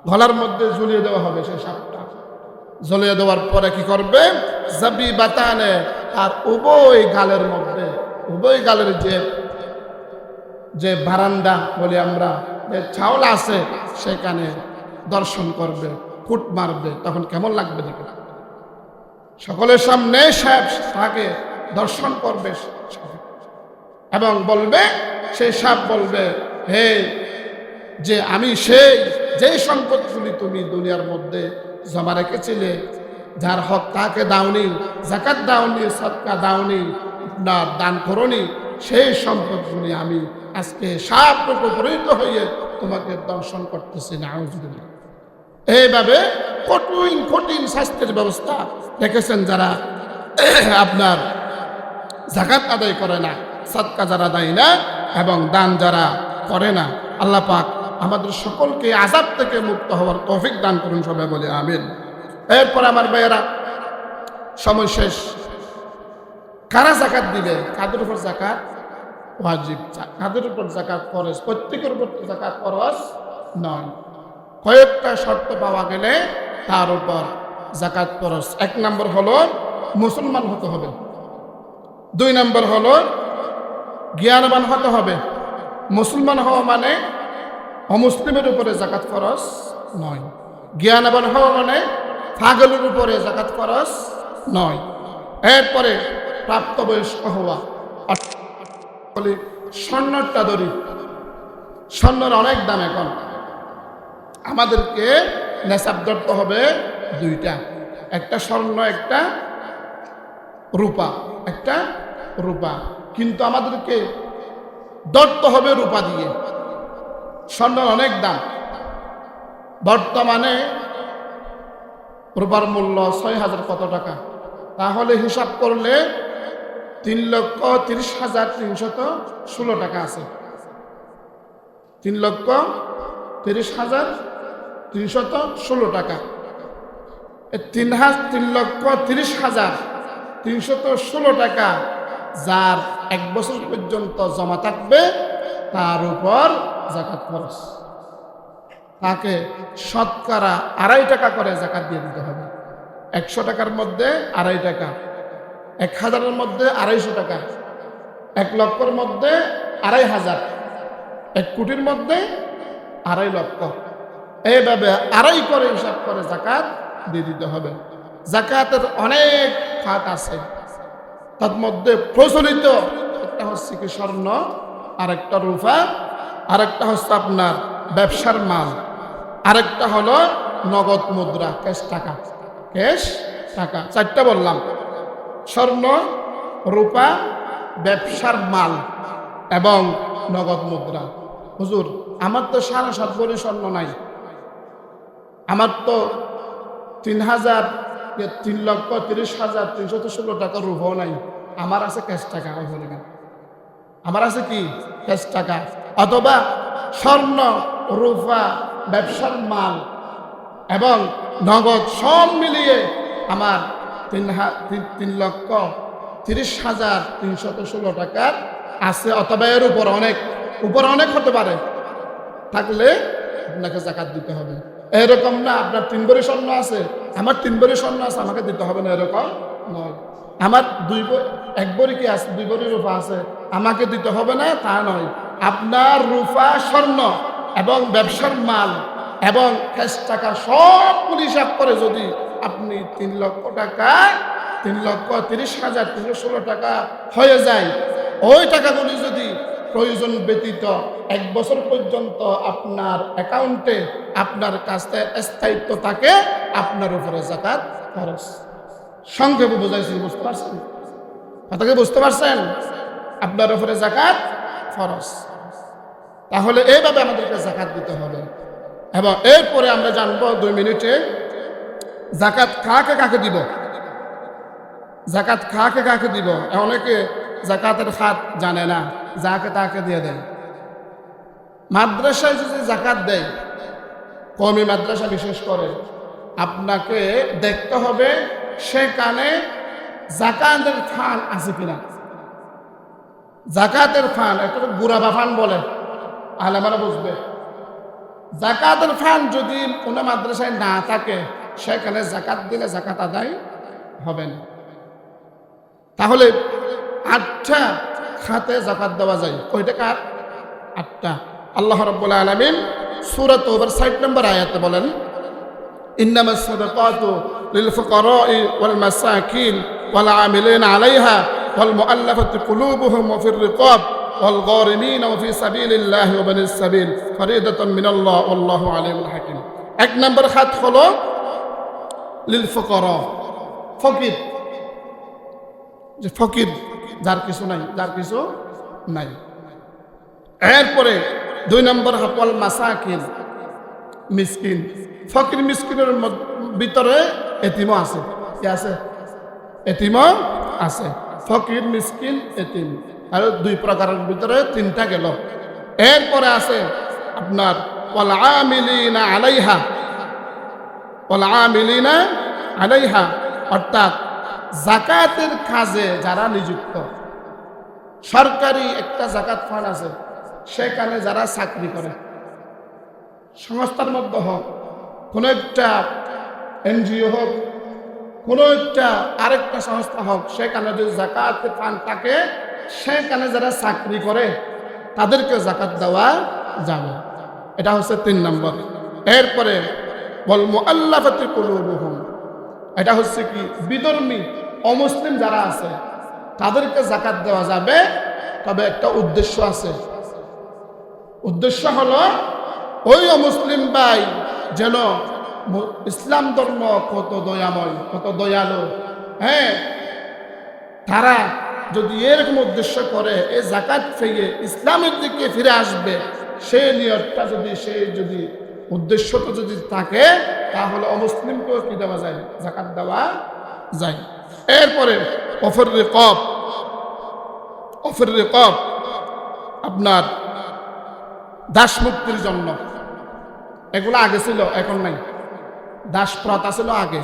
গলার মধ্যে ঝুলিয়ে দেওয়া হবে সেই সাপটা। ঝুলিয়ে দেওয়ার পরে কি করবে? যাবিবাতানে, আর উভয় গালের মধ্যে, উভয় গালের যে বারান্দা বলি আমরা, যে ছাওলা আছে, সেখানে দর্শন করবে, ফুট মারবে। তখন কেমন লাগবে দেখে? সকলের সামনে সাপ তাকে দর্শন করবে এবং বলবে, সেই সাপ বলবে, হে, যে আমি সেই যে সম্পদগুলি তুমি দুনিয়ার মধ্যে জমা রেখেছিলে, যার হক তাকে দাওনি, যাকাত দাওনি, সদকা দাওনি, না দান করনি, সেই সম্পদগুলি আমি আজকে সাপ রূপে পরিণত হয়ে তোমাকে দর্শন করতেছি। নাউজুবিল্লাহ। এইভাবে কঠিন শাস্তির ব্যবস্থা রেখেছেন যারা আপনার যাকাত আদায় করে না, সাদকা যারা দেয় না এবং দান যারা করে না, আল্লাহ পাক আমাদের সকলকে আযাব থেকে মুক্ত হওয়ার তৌফিক দান করুন, সবাই বলে আমিন। এরপর আমার ভাইয়েরা, সময় শেষ। কারা যাকাত দিবে? কাদের উপর যাকাত ওয়াজিব, কাদের উপর যাকাত ফরজ? প্রত্যেকের উপর যাকাত ফরজ নয়, কয়েকটা শর্ত পাওয়া গেলে তার উপর যাকাত ফরজ। 1 নম্বর হলো মুসলমান হতে হবে, 2 নম্বর হলো জ্ঞানবান হতে হবে। মুসলমান হওয়া মানে অমুসলিমের উপরে যাকাত ফরজ নয়, জ্ঞানবান হওয়া মানে পাগলের উপরে যাকাত ফরজ নয়। এরপরে প্রাপ্তবয়স্ক হওয়া, স্বর্ণটা ধরি, স্বর্ণের অনেক দাম এখন, আমাদেরকে নেশাব ধরতে হবে 2টা, একটা স্বর্ণ একটা রূপা, একটা রূপা, কিন্তু আমাদেরকে ধরতে হবে রূপা দিয়ে। স্বর্ণের অনেক দাম, বর্তমানে রূপার মূল্য 6,000 কত টাকা, তাহলে হিসাব করলে 3,30,316 টাকা আছে। 3,30,316 টাকা, 3,30,316 টাকা যার 1 বছর পর্যন্ত জমা থাকবে তার উপর যাকাত ফরজ। তাকে শতকরা 2.5 টাকা করে যাকাত দিয়ে দিতে হবে। 100 টাকার মধ্যে 2.5 টাকা, 1000-এর মধ্যে 250 টাকা, 1 লক্ষের মধ্যে 2,500, 1 কোটির মধ্যে 2.5 লক্ষ, এইভাবে 2.5 করে হিসাব করে যাকাত দিয়ে দিতে হবে। যাকাতের অনেক খাত আছে, তার মধ্যে প্রচলিত একটা হচ্ছে কি স্বর্ণ, আরেকটা রূপা, আরেকটা হচ্ছে আপনার ব্যবসার মাল, আরেকটা হলো নগদ মুদ্রা, ক্যাশ টাকা, ক্যাশ টাকা। 4টা বললাম, স্বর্ণ, রূপা, ব্যবসার মাল এবং নগদ মুদ্রা। হুজুর, আমার তো 7.5 ভরি স্বর্ণ নাই, আমার তো 3,30,316 টাকা রূপাও নাই, আমার আছে ক্যাশ টাকা, আমার আছে কি ক্যাশ টাকা। অথবা স্বর্ণ, রূপা, ব্যবসার মাল এবং নগদ সব মিলিয়ে আমার 3,30,316 টাকার আছে, অথবা এর উপর অনেক হতে পারে, থাকলে আপনাকে যাকাত দিতে হবে। এরকম না আপনার 3 ভরি স্বর্ণ আছে, আমার 3 ভরি স্বর্ণ আছে, আমাকে দিতে হবে না, এরকম নয়। আমার 1 ভরি কি আছে, 2 ভরি রূপা আছে, আমাকে দিতে হবে না, তা নয়। আপনার রূপা, স্বর্ণ এবং ব্যবসার মাল এবং ক্যাশ টাকা সব হিসাব করে যদি আপনি 3 লক্ষ টাকা, 3,30,316 টাকা হয়ে যায়, ওই টাকাগুলি যদি প্রয়োজন ব্যতীত 1 বছর পর্যন্ত আপনার অ্যাকাউন্টে, আপনার কাছে স্থায়িত্ব থাকে, আপনার উপরে যাকাত ফরজ। সংক্ষেপে বুঝাইছি, বুঝতে পারছেন কথাকে? বুঝতে পারছেন? আপনার উপরে যাকাত ফরজ। তাহলে এইভাবে আমাদেরকে যাকাত দিতে হবে। এবং এরপরে আমরা জানবো 2 মিনিটে যাকাত কাকে কাকে দিব, যাকাত কাকে কাকে দিব। অনেকে যাকাতের খাত জানে না, যাকে তাকে দিয়ে দেয়। মাদ্রাসায় যদি যাকাত দেয়, কওমি মাদ্রাসা বিশেষ করে, আপনাকে দেখতে হবে সেখানে যাকাতের ফান্ড আছে কিনা। যাকাতের ফান্ড, একটা গুড়াবা ফান্ড বলে, আলেমারা বুঝবে। যাকাতের ফান্ড যদি কোনো মাদ্রাসায় না থাকে, সেখানে যাকাত দিলে যাকাত আদায় হবে না। তাহলে 8টা খাতে যাকাত দেওয়া যায়। কয়টা খাত? 8টা। আল্লাহ রাব্বুল আলামিন সূরা তাওবার 60 নম্বর আয়াতে বলেন, ইন্নামাস সাদাকাতু লিল ফুকারা'i ওয়াল মাসাকিন ওয়াল আমিলিনা আলাইহা ওয়াল মুআল্লাফাতি কুলুবুহুম ওয়া ফির রিকাব ওয়াল গারিমিনা ওয়া ফি সাবিলিল্লাহি ওয়া বানিস সাবিল ফরিদাতাম মিনাল্লাহ ওয়াল্লাহু আলিমুল হাকিম। 1 নম্বর খাত হলো লিল ফুকারা, ফকির, যে ফকির, যার কিছু নাই। এরপরে 2 নম্বর হাওয়াল মাসাকিন, মিসকিন। ফকির মিসকিনের ভিতরে এতিমও আছে, কি আছে? এতিমও আছে, ফকির মিসকিন এতিম, আর দুই প্রকারের ভিতরে তিনটা গেল। এরপরে আছে আপনার ওয়াল আমিলিনা আলাইহা, ওয়াল আমিলিনা আলাইহা, অর্থাৎ যাকাতের কাজে যারা নিযুক্ত। সরকারি একটা যাকাত ফান্ড আছে, সেখানে যারা চাকরি করে, সংস্থার মধ্যে হোক, কোনো একটা এনজিও হোক, কোনো একটা আরেকটা সংস্থা হোক, সেখানে যদি যাকাত ফান্ড থাকে, সেখানে যারা চাকরি করে তাদেরকে যাকাত দেওয়া যাবে। এটা হচ্ছে 3 নম্বর। এরপরে ওয়াল মুআল্লাফাতি কুলুবুহুম, এটা হচ্ছে কি বিধর্মী অমুসলিম যারা আছে তাদেরকে যাকাত দেওয়া যাবে, তবে একটা উদ্দেশ্য আছে। উদ্দেশ্য হলো ওই অমুসলিম ভাই যেন ইসলাম ধর্ম কত দয়াময়, কত দয়ালু, হ্যাঁ, তারা যদি এরকম উদ্দেশ্য করে এই যাকাত পেয়ে ইসলামের দিকে ফিরে আসবে, সেই নিয়তটা যদি উদ্দেশ্যটা যদি থাকে, তাহলে অমুসলিমকেও কি দেওয়া যায়, যাকাত দেওয়া যায়। এরপরে অফির রিকাব, আপনার দাস মুক্তির জন্য, এগুলো আগে ছিল, এখন নাই। দাস প্রথা ছিল আগে।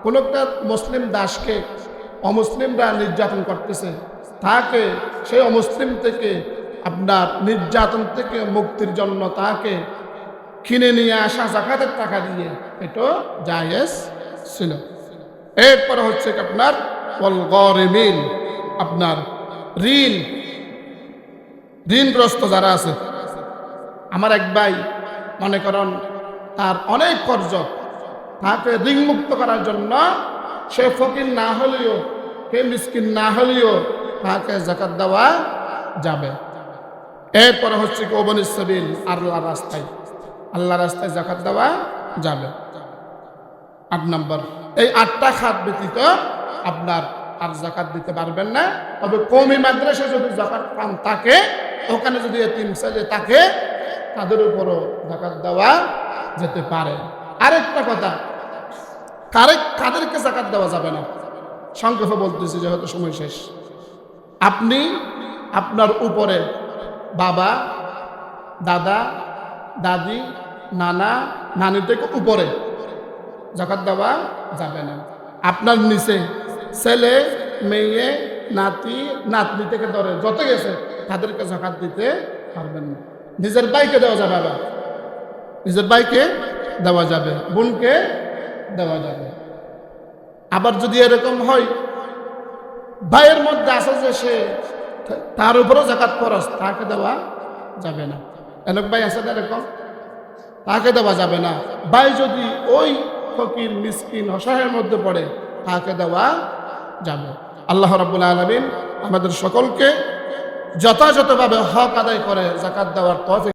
কোন একটা মুসলিম দাসকে অমুসলিমরা নির্যাতন করতেছে, তাকে সেই অমুসলিম থেকে আপনার নির্যাতন থেকে মুক্তির জন্য তাকে কিনে নিয়ে আসা যাকাতের টাকা দিয়ে, এটা জায়েজ ছিল। এরপরে হচ্ছে আপনার ওয়াল গারিমিন, আপনার ঋণগ্রস্ত যারা আছে। আমার এক ভাই মনে করেন তার অনেক কর্জ, তাকে ঋণ মুক্ত করার জন্য সে ফকির না হলেও, কে মিসকিন না হলেও তাকে যাকাত দেওয়া যাবে। এরপরে হচ্ছে কি ওবনিস সাবিল, আল্লাহ রাস্তায় যাকাত দেওয়া যাবে। 8 নম্বর। এই 8টা খাত ব্যতীত আপনার আর যাকাত দিতে পারবেন না। তবে কওমি মাদ্রাসা যদি যাকাত পান থাকে, ওখানে যদি এতিম ছেলে থাকে, তাদের উপরও যাকাত দেওয়া যেতে পারে। আরেকটা কথা, কাদেরকে যাকাত দেওয়া যাবে না, সংক্ষেপে বলতেছি যেহেতু সময় শেষ। আপনি আপনার উপরে বাবা, দাদা, দাদি, নানা, নানি থেকে উপরে যাকাত দেওয়া যাবে না। আপনার নিচে ছেলে, মেয়ে, নাতি, নাতনি থেকে ধরে যত গেছে তাদেরকে যাকাত দিতে পারবেন না। নিজের ভাইকে দেওয়া যাবে, আবার নিজের ভাইকে দেওয়া যাবে, বোনকে দেওয়া যাবে। আবার যদি এরকম হয় ভাইয়ের মধ্যে আছে যে সে তার উপরও যাকাত ফরজ, তাকে দেওয়া যাবে না। অনেক ভাই আছে এরকম, তাকে দেওয়া যাবে না। ভাই যদি ওই ফকির মিসকিন অসহায়ের মধ্যে পড়ে, তাকে দেওয়া যাবে। আল্লাহ রাব্বুল আলামিন আমাদের সকলকে যথাযথভাবে হক আদায় করে যাকাত দেওয়ার তৌফিক